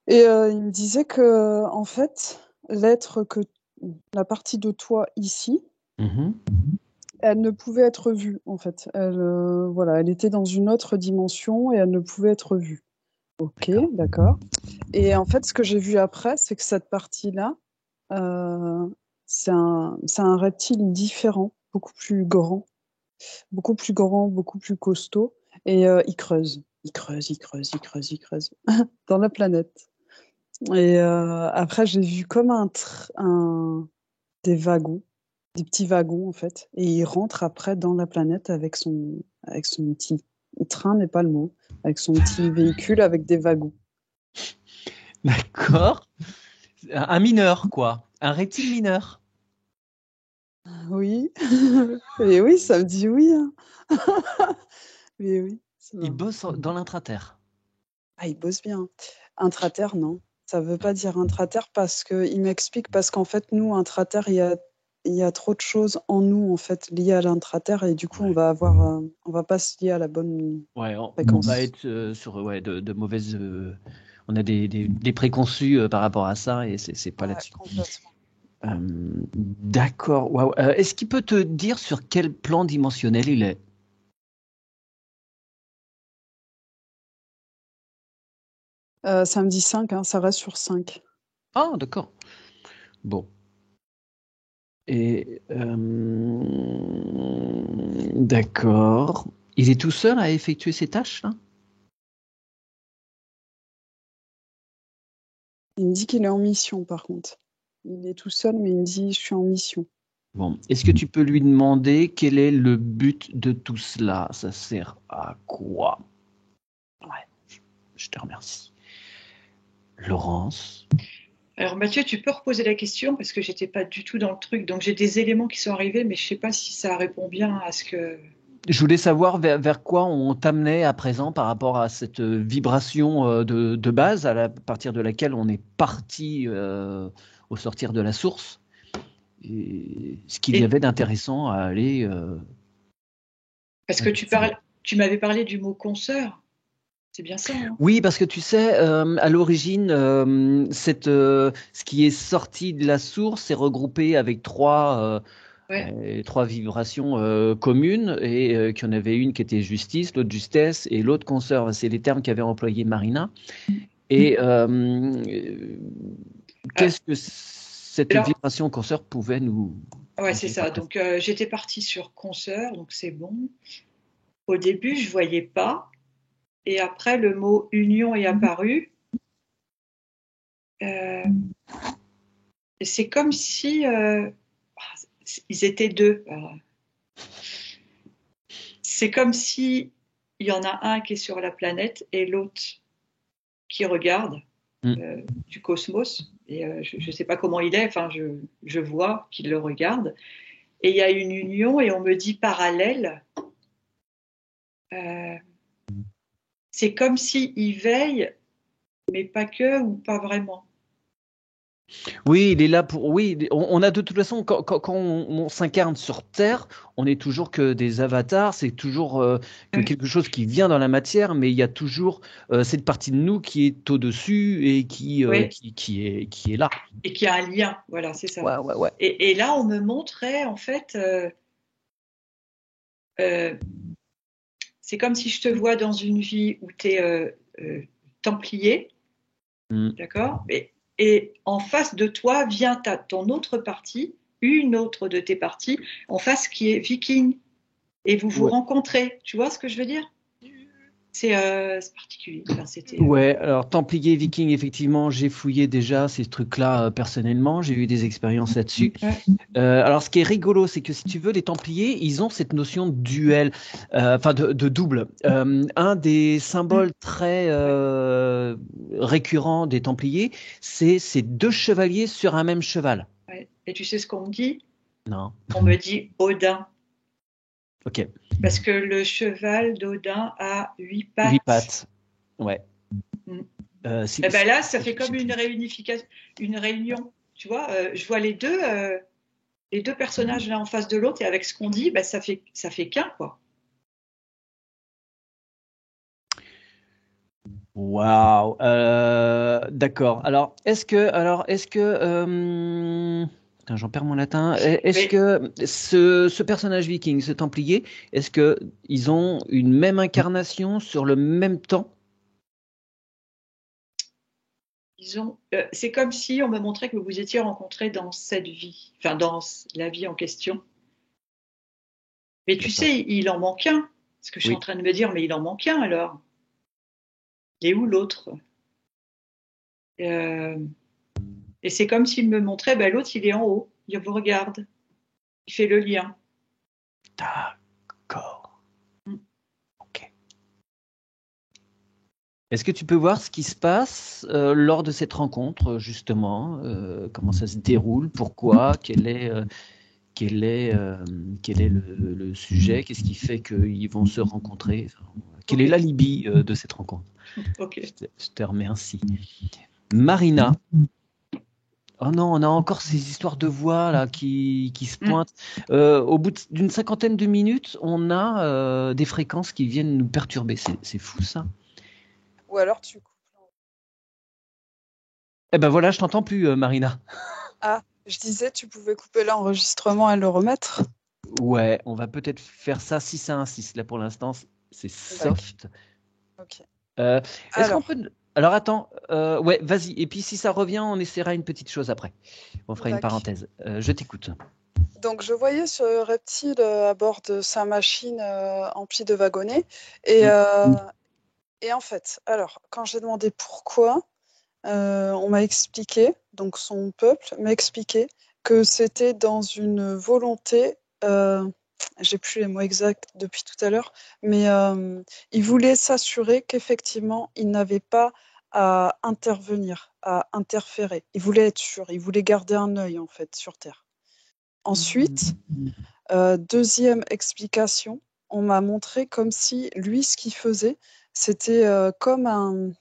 Et il me disait que en fait, la partie de toi ici, elle ne pouvait être vue. En fait, elle était dans une autre dimension et elle ne pouvait être vue. Ok, d'accord. Et en fait, ce que j'ai vu après, c'est que cette partie-là, c'est un reptile différent, beaucoup plus grand, beaucoup plus costaud. Et il creuse dans la planète. Et après, j'ai vu comme des wagons, des petits wagons en fait. Et il rentre après dans la planète avec son petit train, n'est pas le mot, avec son petit véhicule avec des wagons. D'accord. Un mineur, quoi. Un reptile mineur. Oui, et oui, ça me dit oui, hein. Mais oui, Il bosse dans l'intraterre. Ah, il bosse bien. Intraterre, non. Ça veut pas dire intraterre parce que il m'explique parce qu'en fait, nous, intraterre, il y a trop de choses en nous, en fait, liées à l'intraterre et du coup, Ouais. on va pas se lier à la bonne Ouais, on va fréquence. être sur de mauvaises. On a des préconçus par rapport à ça et c'est pas Ouais, là-dessus. complètement. D'accord. Waouh. Est-ce qu'il peut te dire sur quel plan dimensionnel il est? Samedi 5, hein, ça reste sur 5. Ah, d'accord. Bon. Et d'accord. Il est tout seul à effectuer ces tâches là? Il me dit qu'il est en mission, par contre. Il est tout seul, mais il me dit, je suis en mission. Bon. Est-ce que tu peux lui demander quel est le but de tout cela? Ça sert à quoi? Ouais. Je te remercie. Laurence. Alors Mathieu, tu peux reposer la question parce que j'étais pas du tout dans le truc. Donc j'ai des éléments qui sont arrivés, mais je sais pas si ça répond bien à ce que. Je voulais savoir vers quoi on t'amenait à présent par rapport à cette vibration de base à partir de laquelle on est parti au sortir de la source. Et ce qu'il y Et avait d'intéressant à aller parce que investiguer. tu m'avais parlé du mot consoeur. C'est bien ça, hein? Oui, parce que tu sais, à l'origine, ce qui est sorti de la source est regroupé avec Ouais. trois vibrations communes et qu'il y en avait une qui était justice, l'autre justesse et l'autre consort. C'est les termes qu'avait employé Marina. Et Euh, qu'est-ce que cette alors, vibration consort pouvait nous ouais, c'est dire ça. après? Donc j'étais partie sur consoeur, donc c'est bon. Au début, je voyais pas, et après le mot union est apparu. Euh, et c'est comme si ils étaient deux. Alors, c'est comme si il y en a un qui est sur la planète et l'autre qui regarde Hmm. du cosmos. Et je ne sais pas comment il est, enfin, je vois qu'il le regarde. Et il y a une union, et on me dit parallèle. Euh, c'est comme s'il veille, mais pas que ou pas vraiment. Oui, il est là pour. Oui, on a de toute façon, quand on s'incarne sur Terre, on n'est toujours que des avatars, c'est toujours que Ouais. quelque chose qui vient dans la matière, mais il y a toujours cette partie de nous qui est au-dessus et Ouais. qui est là. Et qu'il y a un lien, voilà, c'est ça. Ouais, ouais, ouais. Et là, on me montrait, en fait, euh, c'est comme si je te vois dans une vie où tu es templier, Hmm. d'accord? Et en face de toi vient ton autre partie, une autre de tes parties, en face qui est viking. Et vous vous Ouais. rencontrez. Tu vois ce que je veux dire? C'est particulier. Enfin, c'était. Ouais, alors Templier Viking, effectivement, j'ai fouillé déjà ces trucs-là personnellement, j'ai eu des expériences là-dessus. Ouais. Alors, ce qui est rigolo, c'est que si tu veux, les Templiers, ils ont cette notion de duel, enfin de double. Un des symboles très Ouais. récurrents des Templiers, c'est ces deux chevaliers sur un même cheval. Ouais. Et tu sais ce qu'on me dit? Non, On me dit Odin. ok. Parce que le cheval d'Odin a 8 pattes. 8 pattes. Ouais. Mm. Si, Et ben là, ça je fait sais comme une plus. réunification, une réunion. Tu vois, je vois les deux personnages l'un en face de l'autre, et avec ce qu'on dit, ben, ça fait qu'un, quoi. Waouh. D'accord. Est-ce que, putain, j'en perds mon latin. Est-ce Mais que ce personnage viking, ce Templier, est-ce que ils ont une même incarnation sur le même temps? c'est comme si on me montrait que vous vous étiez rencontrés dans cette vie, enfin dans la vie en question. Mais tu D'accord. sais, il en manque un. Ce que je suis en Oui. train de me dire, mais il en manque un alors. Il est où l'autre? Euh, et c'est comme s'il me montrait, ben, l'autre, il est en haut, il vous regarde, il fait le lien. D'accord. Mm. Ok. Est-ce que tu peux voir ce qui se passe lors de cette rencontre, justement, comment ça se déroule, pourquoi, quel est le sujet, qu'est-ce qui fait qu'ils vont se rencontrer, enfin, quel est Ok, l'alibi de cette rencontre? ok. Je te remercie. Marina. Oh non, on a encore ces histoires de voix là qui se Mm. pointent. Au bout d'une cinquantaine de minutes, on a des fréquences qui viennent nous perturber. C'est fou ça. Ou alors tu coupes. Eh ben voilà, je t'entends plus, Marina. Ah, je disais, tu pouvais couper l'enregistrement et le remettre. Ouais, on va peut-être faire ça si ça insiste. Là pour l'instant, c'est D'accord. soft. Ok. Est-ce qu'on peut... Alors, Alors attends, ouais, vas-y. Et puis si ça revient, on essaiera une petite chose après. On fera une d'accord. parenthèse. Je t'écoute. Donc, je voyais ce reptile à bord de sa machine emplie de wagonnets. Et, Mm. et en fait, alors, quand j'ai demandé pourquoi, on m'a expliqué, donc son peuple m'a expliqué que c'était dans une volonté, j'ai plus les mots exacts depuis tout à l'heure, mais il voulait s'assurer qu'effectivement, il n'avait pas à intervenir, à interférer. Il voulait être sûr, il voulait garder un œil en fait sur Terre. Ensuite, deuxième explication, on m'a montré comme si lui, ce qu'il faisait, c'était comme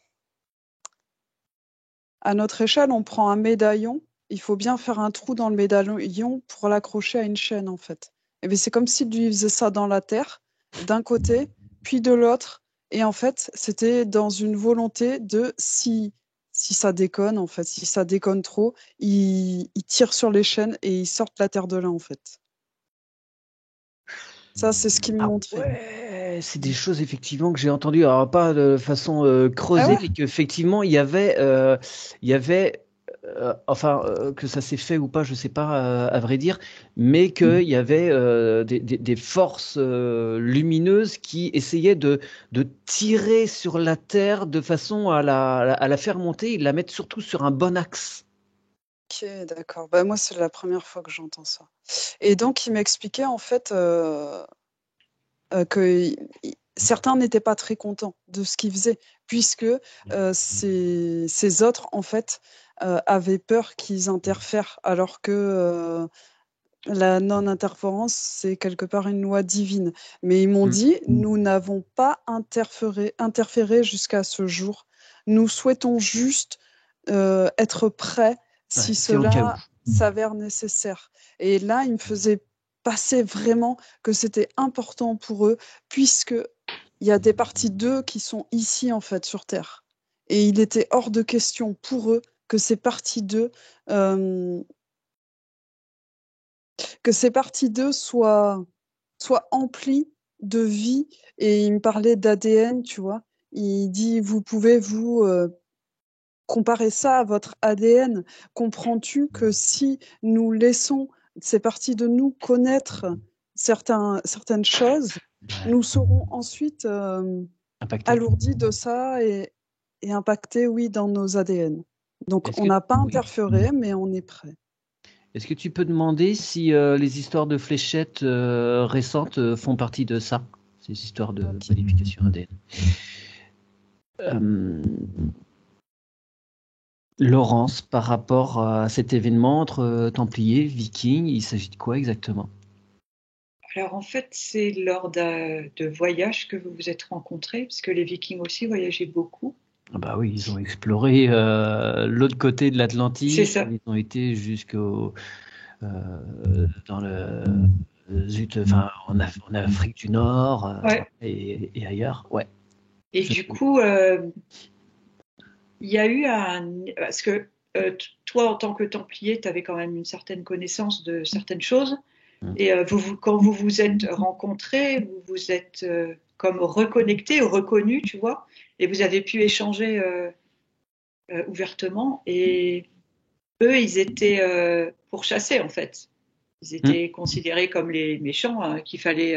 à notre échelle, on prend un médaillon, il faut bien faire un trou dans le médaillon pour l'accrocher à une chaîne, en fait. Et bien, c'est comme si lui faisait ça dans la terre, d'un côté, puis de l'autre. Et en fait, c'était dans une volonté de si ça déconne, en fait, si ça déconne trop, il tire sur les chaînes et il sort la terre de là, en fait. Ça, c'est ce qu'il me Ah montrait. ouais, c'est des choses effectivement que j'ai entendues, alors pas de façon Ah creusée, ouais? mais qu'effectivement il y avait, enfin que ça s'est fait ou pas, je sais pas à vrai dire, mais qu'il y avait des forces lumineuses qui essayaient de tirer sur la Terre de façon à la faire monter et de la mettre surtout sur un bon axe. Ok, d'accord. Bah, moi, c'est la première fois que j'entends ça. Et donc, il m'expliquait en fait que certains n'étaient pas très contents de ce qu'ils faisaient, puisque ces autres, en fait, avaient peur qu'ils interfèrent, alors que la non-interférence, c'est quelque part une loi divine. Mais ils m'ont Mm. dit, nous n'avons pas interféré jusqu'à ce jour. Nous souhaitons juste être prêts Ouais, si c'est au cas où. cela s'avère nécessaire. Et là, il me faisait passer vraiment que c'était important pour eux, puisque il y a des parties d'eux qui sont ici, en fait, sur Terre. Et il était hors de question pour eux que ces parties d'eux euh, soient emplies de vie. Et il me parlait d'ADN, tu vois. Il dit, vous pouvez vous comparer ça à votre ADN. Comprends-tu que si nous laissons ces parties de nous connaître certaines choses, Ouais, nous serons ensuite impacté. alourdis de ça et impactés, oui, dans nos ADN. Donc, Est-ce on que n'a pas interféré, mais on est prêt. Est-ce que tu peux demander si les histoires de fléchettes récentes font partie de ça, ces histoires de Ok. modification ADN? Euh, Laurence, par rapport à cet événement entre Templiers, Vikings, il s'agit de quoi exactement? Alors en fait, c'est lors de voyages que vous vous êtes rencontrés, parce que les Vikings aussi voyageaient beaucoup. Ah bah oui, ils ont exploré l'autre côté de C'est l'Atlantique, ça. ils ont été jusqu'au dans le enfin en Afrique du Nord Ouais. et ailleurs. Ouais, Et je du coup, il y a eu parce que toi, en tant que Templier, tu avais quand même une certaine connaissance de certaines choses. Et quand vous vous êtes rencontrés, vous vous êtes comme reconnectés ou reconnus, tu vois, et vous avez pu échanger ouvertement. Et eux, ils étaient pourchassés, en fait. Ils Hmm. étaient considérés comme les méchants qu'il fallait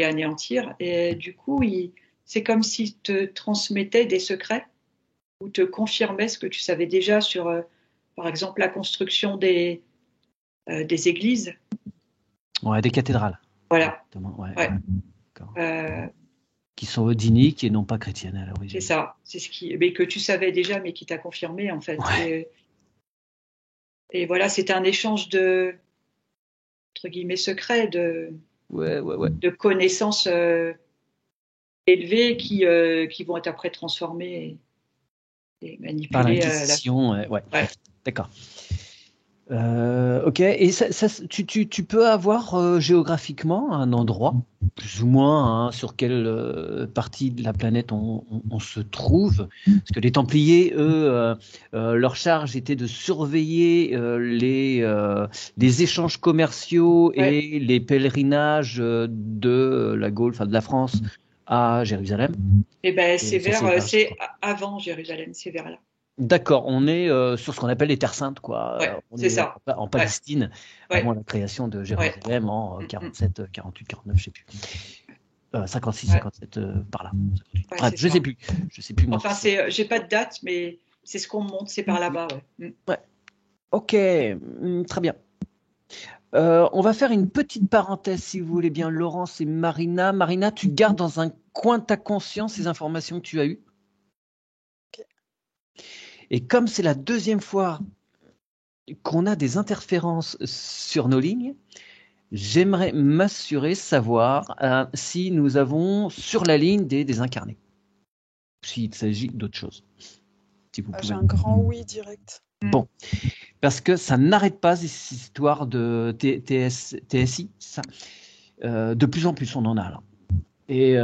anéantir. Et du coup, c'est comme s'ils te transmettaient des secrets. ou te confirmait ce que tu savais déjà sur, par exemple, la construction des églises. Ouais, des cathédrales. Voilà. Ouais. Ouais. D'accord. Qui sont odiniques et non pas chrétiennes à l'origine. C'est ça. C'est mais que tu savais déjà, mais qui t'a confirmé, en fait. Ouais. Et voilà, c'était un échange de, entre guillemets, secret, de connaissances élevées qui vont être après transformées et manipulées. Par l'inquisition, ouais. D'accord. Ok, et tu peux avoir géographiquement un endroit, plus ou moins, sur quelle partie de la planète on se trouve. Parce que les Templiers, eux, leur charge était de surveiller les échanges commerciaux et les pèlerinages de la Gaule, enfin de la France, à Jérusalem. Et ben c'est avant Jérusalem, c'est vers là. D'accord, on est sur ce qu'on appelle les terres saintes, quoi. Ouais, On c'est est ça. en Palestine, avant la création de Jérusalem en 47, 48, 49, je sais plus. 56, 57, par là. Bref, je sais plus. Moi. Enfin, j'ai pas de date, mais c'est ce qu'on me montre, c'est par là-bas. Ouais. Ok, très bien. On va faire une petite parenthèse, si vous voulez bien, Laurence et Marina. Marina, tu gardes dans un coin de ta conscience ces informations que tu as eues. Okay. Et comme c'est la deuxième fois qu'on a des interférences sur nos lignes, j'aimerais m'assurer, savoir si nous avons sur la ligne des désincarnés. S'il s'agit d'autre chose. Si vous pouvez. J'ai un grand oui direct. Bon, parce que ça n'arrête pas ces histoires de TSI, ça. De plus en plus, on en a là. Et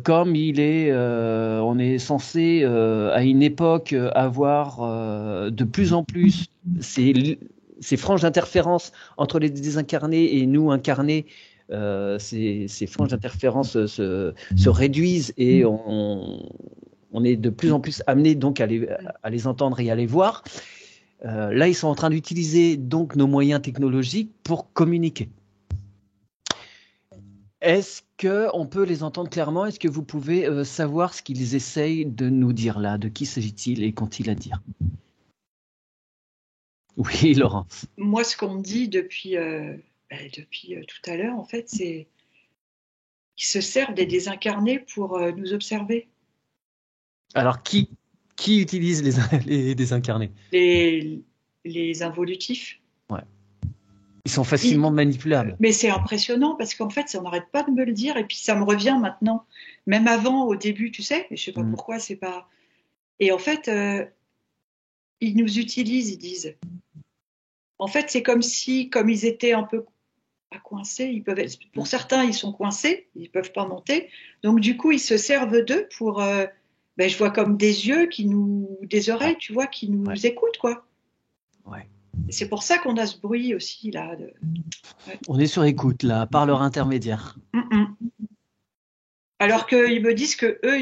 comme on est censé à une époque avoir de plus en plus ces franges d'interférence entre les désincarnés et nous incarnés, ces franges d'interférence se réduisent et on est de plus en plus amené donc à les entendre et à les voir. Là, ils sont en train d'utiliser donc nos moyens technologiques pour communiquer. Est-ce qu'on peut les entendre clairement? Est-ce que vous pouvez savoir ce qu'ils essayent de nous dire là? De qui s'agit-il et qu'ont-ils à dire? Oui, Laurence. Moi, ce qu'on me dit depuis tout à l'heure, en fait, c'est qu'ils se servent des désincarnés pour nous observer. Alors, qui utilise les désincarnés? Les involutifs. Ouais. Ils sont facilement manipulables. Mais c'est impressionnant parce qu'en fait, ça n'arrête pas de me le dire et puis ça me revient maintenant. Même avant, au début, tu sais, je ne sais pas pourquoi, c'est pas... Et en fait, ils nous utilisent, ils disent. En fait, c'est comme ils étaient un peu coincés, pour certains, ils sont coincés, ils ne peuvent pas monter. Donc, du coup, ils se servent d'eux pour... je vois comme des yeux, des oreilles, tu vois, qui nous écoutent, quoi. Ouais. Et c'est pour ça qu'on a ce bruit aussi, là. On est sur écoute, là, par leur intermédiaire. Alors qu'ils me disent que eux,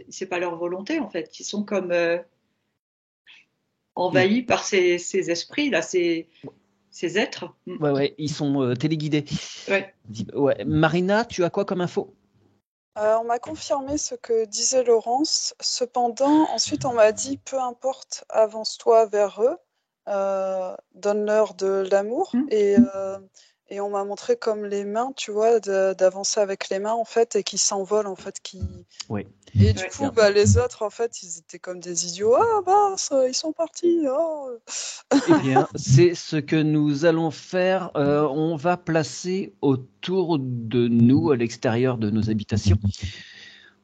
c'est pas leur volonté, en fait. Ils sont comme envahis par ces esprits-là, ces êtres. Ouais, ils sont téléguidés. Ouais. Marina, tu as quoi comme info? On m'a confirmé ce que disait Laurence. Cependant, ensuite, on m'a dit, peu importe, avance-toi vers eux, donne-leur de l'amour. Et on m'a montré comme les mains, tu vois, d'avancer avec les mains, en fait, et qui s'envolent, en fait. Oui. Et du coup, les autres, en fait, ils étaient comme des idiots. Ah, mince, ils sont partis. Oh. Eh bien, c'est ce que nous allons faire. On va placer autour de nous, à l'extérieur de nos habitations,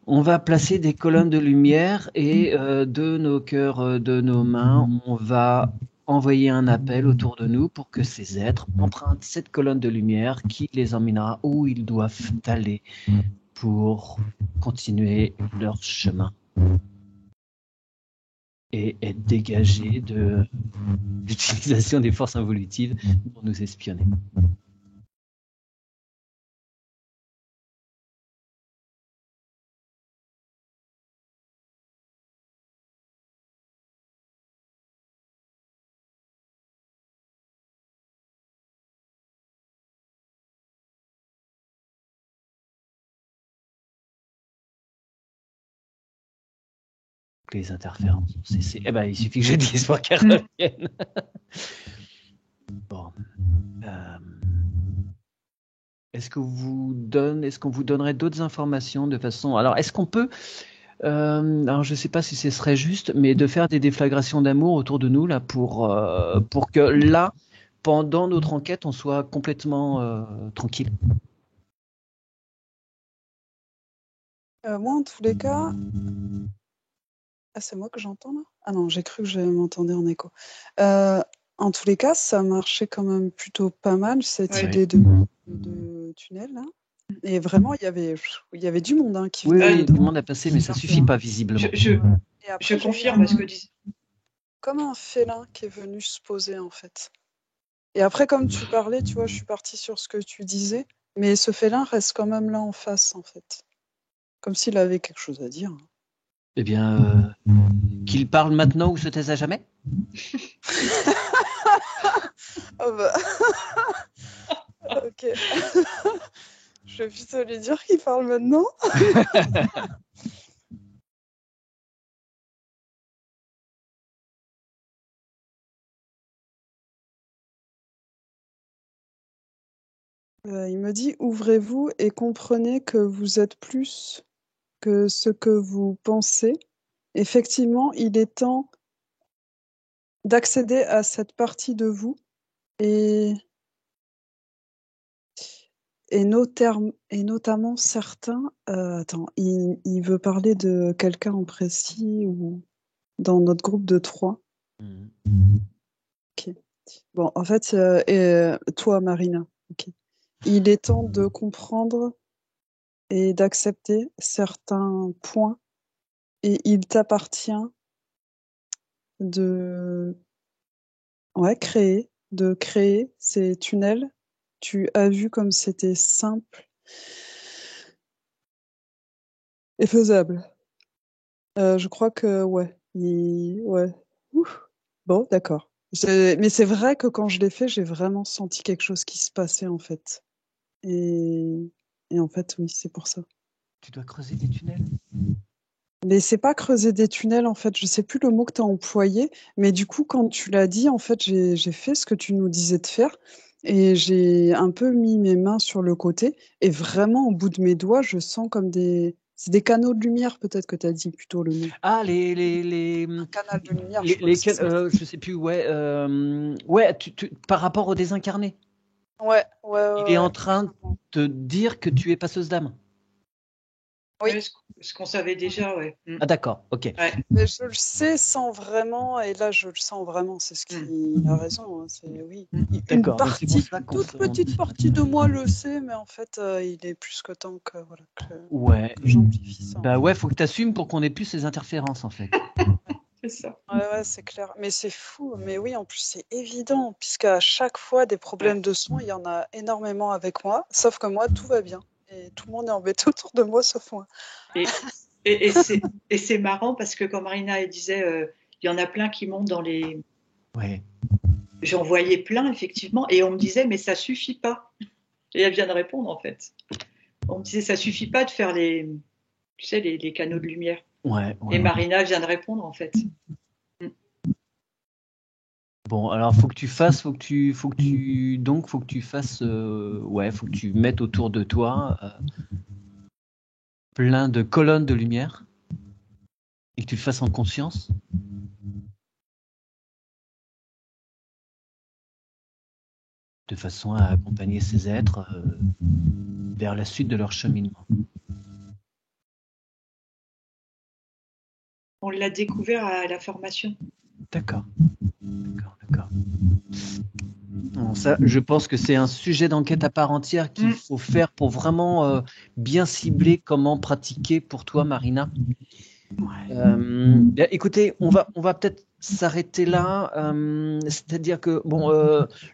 on va placer des colonnes de lumière et de nos cœurs, de nos mains, on va envoyer un appel autour de nous pour que ces êtres empruntent cette colonne de lumière qui les emmènera où ils doivent aller pour continuer leur chemin et être dégagés de l'utilisation des forces involutives pour nous espionner. Les interférences. Eh ben, il suffit que je dise pour qu'elles reviennent. Bon. Est-ce qu'on vous donnerait d'autres informations de façon. Alors, est-ce qu'on peut. Alors, je ne sais pas si ce serait juste, mais de faire des déflagrations d'amour autour de nous, là, pour que là, pendant notre enquête, on soit complètement tranquille. Moi, en tous les cas. Ah, c'est moi que j'entends là? Ah non, j'ai cru que je m'entendais en écho. En tous les cas, ça marchait quand même plutôt pas mal, cette idée de tunnel là. Et vraiment, il y avait du monde qui venait. Oui, du monde a passé, mais ça suffit pas visiblement. Et après, je confirme ce que disait. Comme un félin qui est venu se poser en fait. Et après, comme tu parlais, tu vois, je suis partie sur ce que tu disais, mais ce félin reste quand même là en face en fait. Comme s'il avait quelque chose à dire. Eh bien, qu'il parle maintenant ou se taise à jamais? Oh bah. Ok. Je vais plutôt lui dire qu'il parle maintenant. Il me dit « Ouvrez-vous et comprenez que vous êtes plus que ce que vous pensez. Effectivement, il est temps d'accéder à cette partie de vous et notamment certains... attends, il veut parler de quelqu'un en précis ou dans notre groupe de 3. Ok. Bon, en fait, toi, Marina, ok. Il est temps de comprendre et d'accepter certains points et il t'appartient de créer ces tunnels. Tu as vu comme c'était simple et faisable. Je crois que ouais. Ouf. Bon, d'accord. Mais c'est vrai que quand je l'ai fait, j'ai vraiment senti quelque chose qui se passait en fait. Et en fait, oui, c'est pour ça. Tu dois creuser des tunnels? Mais c'est pas creuser des tunnels en fait, je sais plus le mot que tu as employé, mais du coup quand tu l'as dit, en fait, j'ai fait ce que tu nous disais de faire et j'ai un peu mis mes mains sur le côté et vraiment au bout de mes doigts, je sens comme c'est des canaux de lumière peut-être que tu as dit plutôt le mot. Ah, Un canal de lumière, je crois lesquels, je sais plus, ouais, par rapport aux désincarnés. Ouais. Il est en train de te dire que tu es passeuse d'âme. Oui. Ouais, ce qu'on savait déjà, ouais. Ah d'accord, ok. Ouais. Mais je le sais sans vraiment, et là je le sens vraiment, c'est ce qu'il a raison. Oui. Une D'accord, donc partie, c'est pour ça qu'on toute petite partie de moi le sait, mais en fait il est plus que temps que Ouais. que j'amplifie ça. Bah ouais, faut que tu assumes pour qu'on ait plus ces interférences en fait. C'est ça. Ouais, c'est clair. Mais c'est fou. Mais oui, en plus c'est évident, puisqu'à chaque fois des problèmes de son, il y en a énormément avec moi. Sauf que moi tout va bien et tout le monde est embêté autour de moi sauf moi. Et c'est marrant parce que quand Marina elle disait, il y en a plein qui montent dans les. Ouais. J'en voyais plein effectivement, et on me disait mais ça suffit pas. Et elle vient de répondre en fait. On me disait ça suffit pas de faire les canaux de lumière. Ouais. Et Marina vient de répondre en fait. Bon, alors faut que tu fasses, faut que tu fasses, faut que tu mettes autour de toi plein de colonnes de lumière et que tu le fasses en conscience. De façon à accompagner ces êtres vers la suite de leur cheminement. On l'a découvert à la formation. D'accord. Bon, ça, je pense que c'est un sujet d'enquête à part entière qu'il faut faire pour vraiment bien cibler comment pratiquer pour toi, Marina. Écoutez, on va peut-être s'arrêter là. C'est-à-dire que,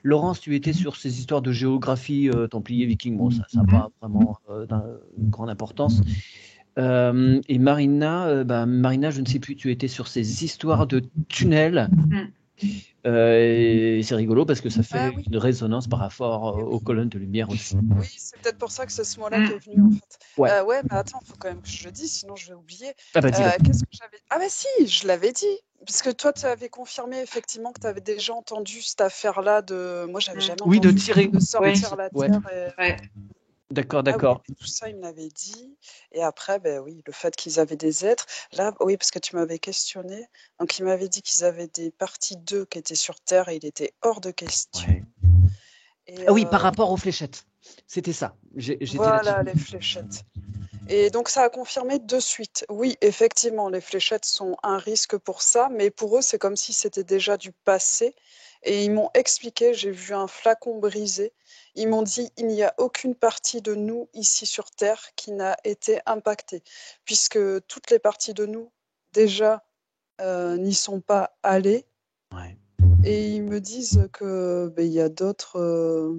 Laurence, tu étais sur ces histoires de géographie templier viking. Bon, ça n'a pas vraiment une grande importance. Et Marina, je ne sais plus, tu étais sur ces histoires de tunnels Et c'est rigolo parce que ça fait Ah oui. une résonance par rapport Et aux oui. colonnes de lumière aussi. Oui, c'est peut-être pour ça que c'est ce mot-là qui est venu en fait. Ouais. Ouais, mais attends, faut quand même que je le dise, sinon je vais oublier. Ah bah dis-le. Qu'est-ce que j'avais... Ah bah si, je l'avais dit. Parce que toi, tu avais confirmé effectivement que tu avais déjà entendu cette affaire-là de... Moi, j'avais jamais Oui, de entendu tirer. de sortir la Ouais. terre. Et... Ouais. D'accord, Ah oui, d'accord. mais tout ça, il me l'avait dit. Et après, ben oui, le fait qu'ils avaient des êtres. Là, oui, parce que tu m'avais questionné. Donc, il m'avait dit qu'ils avaient des parties d'eux qui étaient sur Terre et il était hors de question. Ouais. Et Ah oui, par rapport aux fléchettes. C'était ça. J'étais là-dessus. voilà, les fléchettes. Et donc, ça a confirmé de suite. Oui, effectivement, les fléchettes sont un risque pour ça, mais pour eux, c'est comme si c'était déjà du passé. Et ils m'ont expliqué, j'ai vu un flacon brisé. Ils m'ont dit, il n'y a aucune partie de nous ici sur Terre qui n'a été impactée, puisque toutes les parties de nous, déjà, n'y sont pas allées. Ouais. Et ils me disent que il y a d'autres.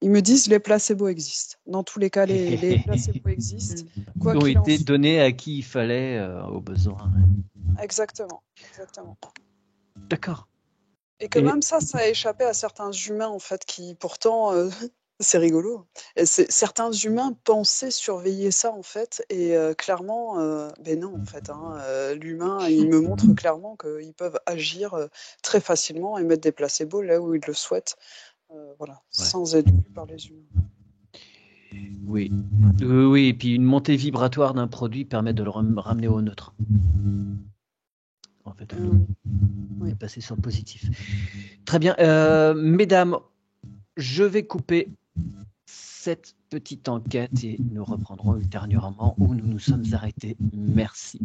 Ils me disent les placebos existent. Dans tous les cas, les placebos existent, quoi Ont qu'il en été soit. donnés à qui il fallait au besoin. Exactement, exactement. D'accord. Et que Et même ça a échappé à certains humains, en fait, qui pourtant, c'est rigolo. Et certains humains pensaient surveiller ça, en fait, et clairement, ben non, en fait. L'humain, il me montre clairement qu'ils peuvent agir très facilement et mettre des placebos là où ils le souhaitent, voilà, ouais. sans être vus par les humains. Oui. Oui, et puis une montée vibratoire d'un produit permet de le ramener au neutre. En fait, Oui. de passer sur le positif. Très bien. Mesdames, je vais couper cette petite enquête et nous reprendrons ultérieurement où nous nous sommes arrêtés. Merci.